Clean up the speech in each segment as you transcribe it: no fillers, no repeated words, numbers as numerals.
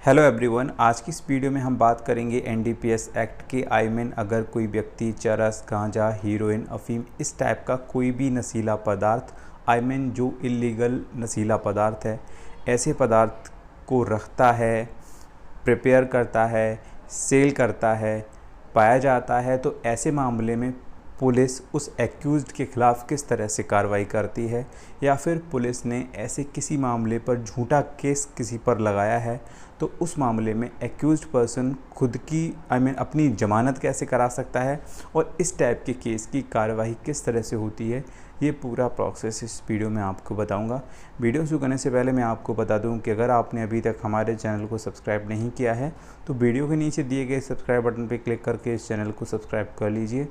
Hello everyone, आज की इस वीडियो में हम बात करेंगे एनडीपीएस एक्ट के अगर कोई व्यक्ति चरस, गांजा, हीरोइन, अफीम इस टाइप का कोई भी नशीला पदार्थ जो इलीगल नशीला पदार्थ है, ऐसे पदार्थ को रखता है, प्रिपेयर करता है, सेल करता है, पाया जाता है, तो ऐसे मामले में पुलिस उस एक्यूज़्ड के ख़िलाफ़ किस तरह से कार्रवाई करती है, या फिर पुलिस ने ऐसे किसी मामले पर झूठा केस किसी पर लगाया है तो उस मामले में एक्यूज़्ड पर्सन खुद की अपनी ज़मानत कैसे करा सकता है, और इस टाइप के केस की कार्रवाई किस तरह से होती है, ये पूरा प्रोसेस इस वीडियो में आपको बताऊंगा। वीडियो शुरू करने से पहले मैं आपको बता दूं कि अगर आपने अभी तक हमारे चैनल को सब्सक्राइब नहीं किया है तो वीडियो के नीचे दिए गए सब्सक्राइब बटन पर क्लिक करके इस चैनल को सब्सक्राइब कर लीजिए।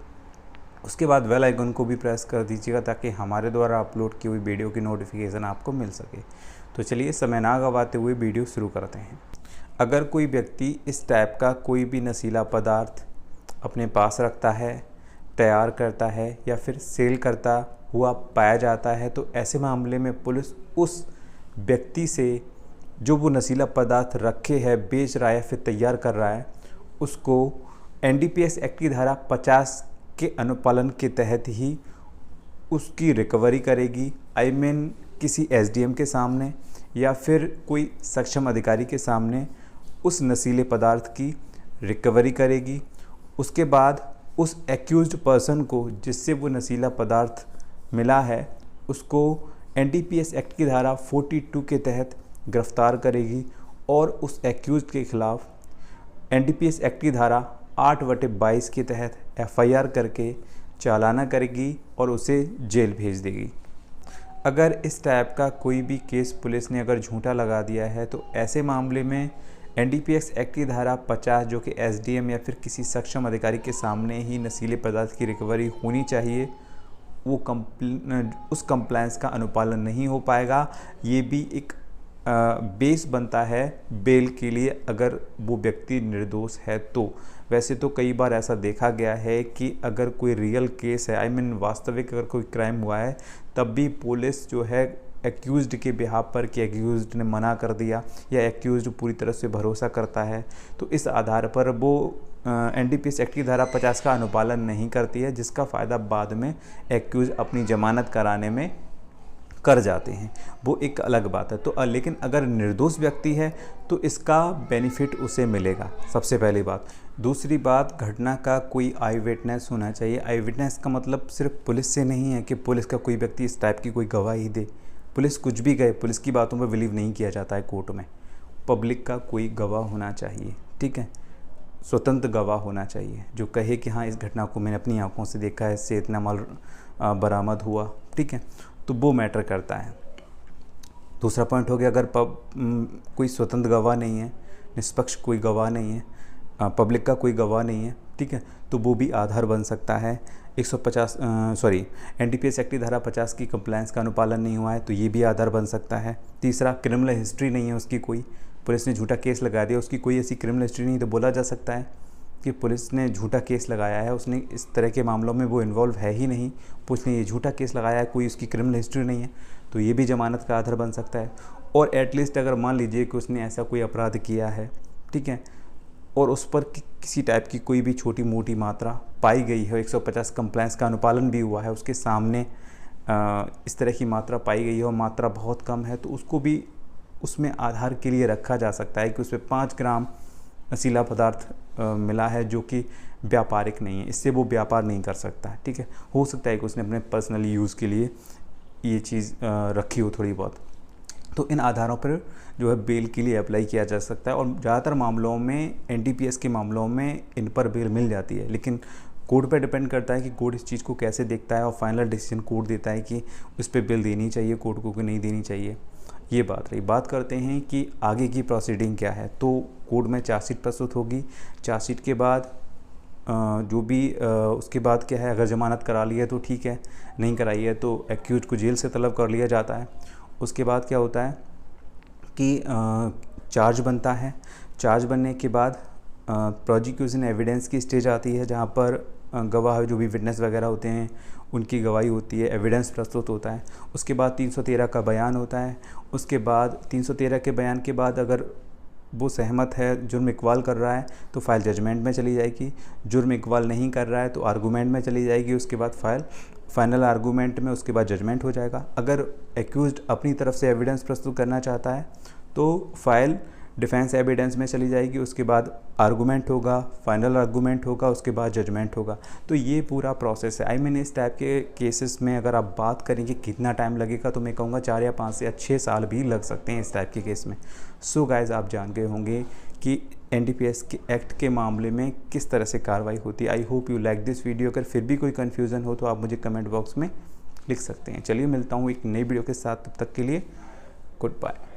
उसके बाद बेल आइकन को भी प्रेस कर दीजिएगा ताकि हमारे द्वारा अपलोड की हुई वीडियो की नोटिफिकेशन आपको मिल सके। तो चलिए समय ना गवाते हुए वीडियो शुरू करते हैं। अगर कोई व्यक्ति इस टाइप का कोई भी नशीला पदार्थ अपने पास रखता है, तैयार करता है या फिर सेल करता हुआ पाया जाता है तो ऐसे मामले में पुलिस उस व्यक्ति से जो वो नशीला पदार्थ रखे है, बेच रहा है, फिर तैयार कर रहा है, उसको एनडीपीएस एक्ट की धारा 50 के अनुपालन के तहत ही उसकी रिकवरी करेगी। किसी एसडीएम के सामने या फिर कोई सक्षम अधिकारी के सामने उस नशीले पदार्थ की रिकवरी करेगी। उसके बाद उस एक्यूज्ड पर्सन को जिससे वो नशीला पदार्थ मिला है उसको एनडीपीएस एक्ट की धारा 42 के तहत गिरफ्तार करेगी और उस एक्यूज्ड के ख़िलाफ़ एनडीपीएस एक्ट की धारा 8/22 के तहत एफआईआर करके चालाना करेगी और उसे जेल भेज देगी। अगर इस टाइप का कोई भी केस पुलिस ने अगर झूठा लगा दिया है तो ऐसे मामले में एनडीपीएस एक्ट की धारा 50 जो कि एसडीएम या फिर किसी सक्षम अधिकारी के सामने ही नशीले पदार्थ की रिकवरी होनी चाहिए, वो उस कंप्लायंस का अनुपालन नहीं हो पाएगा। ये भी एक बेस बनता है बेल के लिए अगर वो व्यक्ति निर्दोष है तो। वैसे तो कई बार ऐसा देखा गया है कि अगर कोई रियल केस है, वास्तविक अगर कोई क्राइम हुआ है, तब भी पुलिस जो है एक्यूज्ड के बिहाफ पर कि एक्यूज्ड ने मना कर दिया या एक्यूज्ड पूरी तरह से भरोसा करता है, तो इस आधार पर वो एनडीपीएस एक्ट की धारा 50 का अनुपालन नहीं करती है, जिसका फ़ायदा बाद में एक्यूज अपनी ज़मानत कराने में कर जाते हैं। वो एक अलग बात है। तो लेकिन अगर निर्दोष व्यक्ति है तो इसका बेनिफिट उसे मिलेगा, सबसे पहली बात। दूसरी बात, घटना का कोई आई विटनेस होना चाहिए। आई विटनेस का मतलब सिर्फ पुलिस से नहीं है कि पुलिस का कोई व्यक्ति इस टाइप की कोई गवाही दे। पुलिस कुछ भी कहे, पुलिस की बातों पर बिलीव नहीं किया जाता है कोर्ट में। पब्लिक का कोई गवाह होना चाहिए, ठीक है, स्वतंत्र गवाह होना चाहिए जो कहे कि हाँ इस घटना को मैंने अपनी आंखों से देखा है, इससे इतना माल बरामद हुआ, ठीक है, तो वो मैटर करता है। दूसरा पॉइंट हो गया, अगर कोई स्वतंत्र गवाह नहीं है, निष्पक्ष कोई गवाह नहीं है, पब्लिक का कोई गवाह नहीं है, ठीक है, तो वो भी आधार बन सकता है। एनडीपीएस एक्ट की धारा 50 की कंप्लायंस का अनुपालन नहीं हुआ है तो ये भी आधार बन सकता है। तीसरा, क्रिमिनल हिस्ट्री नहीं है उसकी कोई, पुलिस ने झूठा केस लगा दिया, उसकी कोई ऐसी क्रिमिनल हिस्ट्री नहीं, तो बोला जा सकता है कि पुलिस ने झूठा केस लगाया है, उसने इस तरह के मामलों में वो इन्वॉल्व है ही नहीं, पुलिस ने ये झूठा केस लगाया है, कोई उसकी क्रिमिनल हिस्ट्री नहीं है, तो ये भी ज़मानत का आधार बन सकता है। और एटलीस्ट अगर मान लीजिए कि उसने ऐसा कोई अपराध किया है, ठीक है, और उस पर किसी टाइप की कोई भी छोटी मोटी मात्रा पाई गई है, 150 कंप्लायंस का अनुपालन भी हुआ है, उसके सामने इस तरह की मात्रा पाई गई है और मात्रा बहुत कम है, तो उसको भी उसमें आधार के लिए रखा जा सकता है कि उसमें 5 ग्राम नशीला पदार्थ मिला है जो कि व्यापारिक नहीं है, इससे वो व्यापार नहीं कर सकता है, ठीक है। हो सकता है कि उसने अपने पर्सनल यूज़ के लिए ये चीज़ रखी हो थोड़ी बहुत, तो इन आधारों पर जो है बेल के लिए अप्लाई किया जा सकता है। और ज़्यादातर मामलों में एनडीपीएस के मामलों में इन पर बेल मिल जाती है, लेकिन कोर्ट पर डिपेंड करता है कि कोर्ट इस चीज़ को कैसे देखता है और फाइनल डिसीजन कोर्ट देता है कि उस पर बेल देनी चाहिए कोर्ट को कि नहीं देनी चाहिए। ये बात रही। बात करते हैं कि आगे की प्रोसीडिंग क्या है। तो कोर्ट में चार्जशीट प्रस्तुत होगी, चार्जशीट के बाद जो भी उसके बाद क्या है, अगर ज़मानत करा ली है तो ठीक है, नहीं कराई है तो एक्यूज को जेल से तलब कर लिया जाता है। उसके बाद क्या होता है कि चार्ज बनता है, चार्ज बनने के बाद प्रोसिक्यूशन एविडेंस की स्टेज आती है जहाँ पर गवाह जो भी विटनेस वगैरह होते हैं उनकी गवाही होती है, एविडेंस प्रस्तुत होता है। उसके बाद 313 का बयान होता है। उसके बाद 313 के बयान के बाद अगर वो सहमत है, जुर्म इकबाल कर रहा है तो फाइल जजमेंट में चली जाएगी, जुर्म इकबाल नहीं कर रहा है तो आर्गूमेंट में चली जाएगी, उसके बाद फाइल फाइनल आर्गूमेंट में, उसके बाद जजमेंट हो जाएगा। अगर एक्यूज्ड अपनी तरफ से एविडेंस प्रस्तुत करना चाहता है तो फाइल डिफेंस एविडेंस में चली जाएगी, उसके बाद आर्गूमेंट होगा, फाइनल आर्गूमेंट होगा, उसके बाद जजमेंट होगा। तो ये पूरा प्रोसेस है। आई मीन इस टाइप के केसेस में अगर आप बात करेंगे कितना टाइम लगेगा तो मैं कहूँगा 4 या 5 या 6 साल भी लग सकते हैं इस टाइप के केस में। सो गाइज आप जान गए होंगे कि NDPS के एक्ट के मामले में किस तरह से कार्रवाई होती है। I hope you like this video. अगर फिर भी कोई कन्फ्यूज़न हो तो आप मुझे कमेंट बॉक्स में लिख सकते हैं। चलिए मिलता हूँ एक नई वीडियो के साथ, तब तक के लिए गुड बाय।